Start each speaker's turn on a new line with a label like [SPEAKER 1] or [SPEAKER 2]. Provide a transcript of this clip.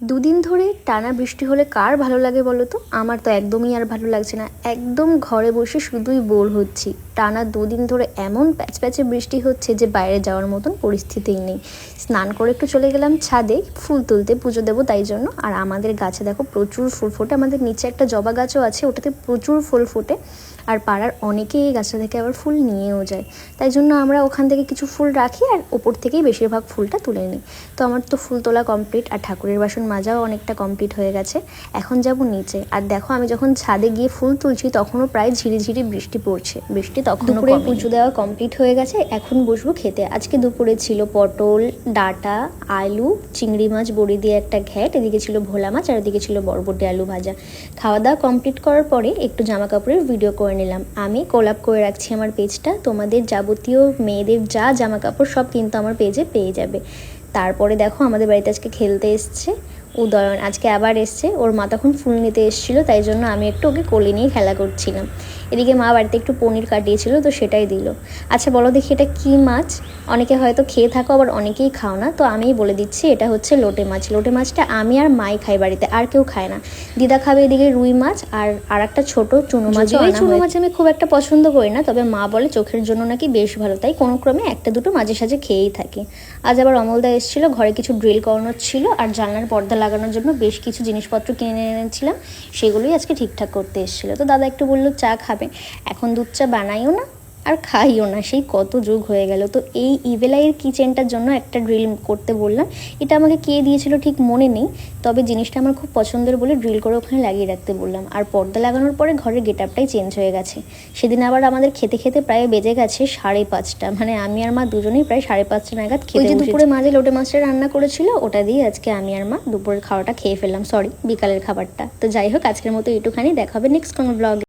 [SPEAKER 1] দুদিন ধরে টানা বৃষ্টি হলে কার ভালো লাগে বলো তো? আমার তো একদমই আর ভালো লাগছে না। একদম ঘরে বসে শুধুই বোর হচ্ছি। টানা দুদিন ধরে এমন প্যাচপ্যাচে বৃষ্টি হচ্ছে যে বাইরে যাওয়ার মতন পরিস্থিতিই নেই। স্নান করে একটু চলে গেলাম ছাদে ফুল তুলতে, পুজো দেবো তাই জন্য। আর আমাদের গাছে দেখো প্রচুর ফুল ফোটে। আমাদের নিচে একটা জবা গাছও আছে, ওটাতে প্রচুর ফুল ফোটে। আর পাড়ার অনেকেই এই গাছটা থেকে আবার ফুল নিয়েও যায়, তাই জন্য আমরা ওখান থেকে কিছু ফুল রাখি আর ওপর থেকেই বেশিরভাগ ফুলটা তুলে নিই। তো আমার তো ফুল তোলা কমপ্লিট আর ঠাকুরের বাসন মাজাও অনেকটা কমপ্লিট হয়ে গেছে। এখন যাব নিচে। আর দেখো আমি যখন ছাদে গিয়ে ফুল তুলছি তখনও প্রায় ঝিরিঝিরি বৃষ্টি পড়ছে। বৃষ্টি তখন দুপুরে পুজো দেওয়া কমপ্লিট হয়ে গেছে, এখন বসবো খেতে। আজকে দুপুরে ছিল পটল, ডাঁটা, আলু, চিংড়ি মাছ বড়ি দিয়ে একটা ঘ্যাট, এদিকে ছিল ভোলা মাছ আর এদিকে ছিল বরবটি আলু ভাজা। খাওয়া দাওয়া কমপ্লিট করার পরে একটু জামা কাপড়ের ভিডিও করে নিলাম। আমি কোলাপ করে রাখছি আমার পেজটা, তোমাদের যাবতীয় মেয়েদের যা জামা কাপড় সব কিন্তু আমার পেজে পেয়ে যাবে। তারপরে দেখো আমাদের বাড়িতে আজকে খেলতে এসছে উদয়ন, আজকে আবার এসছে। ওর মা তখন ফুল নিতে এসেছিলো, তাই জন্য আমি একটু ওকে কোলে নিয়ে খেলা করছিলাম। এদিকে মা বাড়িতে একটু পনির কাটিয়েছিল, তো সেটাই দিল। আচ্ছা বলো দেখি এটা কী মাছ? অনেকে হয়তো খেয়ে থাকো, আবার অনেকেই খাও না, তো আমিই বলে দিচ্ছি এটা হচ্ছে লোটে মাছ। লোটে মাছটা আমি আর মাই খাই বাড়িতে, আর কেউ খায় না। দিদা খাবে এদিকে রুই মাছ আর একটা ছোটো চুনো মাছ। এই চুনো মাছ আমি খুব একটা পছন্দ করি না, তবে মা বলে চোখের জন্য নাকি বেশ ভালো, তাই কোনো ক্রমে একটা দুটো মাঝে সাঝে খেয়েই থাকি। আজ আবার অমলদা এসেছিলো, ঘরে কিছু ড্রিল করানোর ছিল আর জানলার পর্দা লাগানোর জন্য বেশ কিছু জিনিসপত্র কিনে এনেছিলাম, সেগুলোই আজকে ঠিকঠাক করতে এসেছিলো। তো দাদা একটু বললো চা খাবে। এখন দুধ চা বানাইও না আর খাইও না, সেই কত যুগ হয়ে গেল। তো এই ইভেলাইয়ের কিচেনটার জন্য একটা ড্রিল করতে বললাম। এটা আমাকে কে দিয়েছিল ঠিক মনে নেই, তবে জিনিসটা আমার খুব পছন্দের বলে ড্রিল করে ওখানে লাগিয়ে রাখতে বললাম। আর পর্দা লাগানোর পরে ঘরের গেট আপটাই চেঞ্জ হয়ে গেছে। সেদিন আবার আমাদের খেতে খেতে প্রায় বেজে গেছে 5:30, মানে আমি আর মা দুজনেই প্রায় 5:30 নাগাদ খেতে। ওই যে দুপুরে মা যে লোটে মাছটা রান্না করেছিল ওটা দিয়ে আজকে আমি আর মা দুপুরের খাওয়াটা খেয়ে ফেললাম, সরি বিকালের খাবারটা। তো যাই হোক, আজকের মতো একটুখানি দেখা হবে নেক্সট কোনো ব্লগে।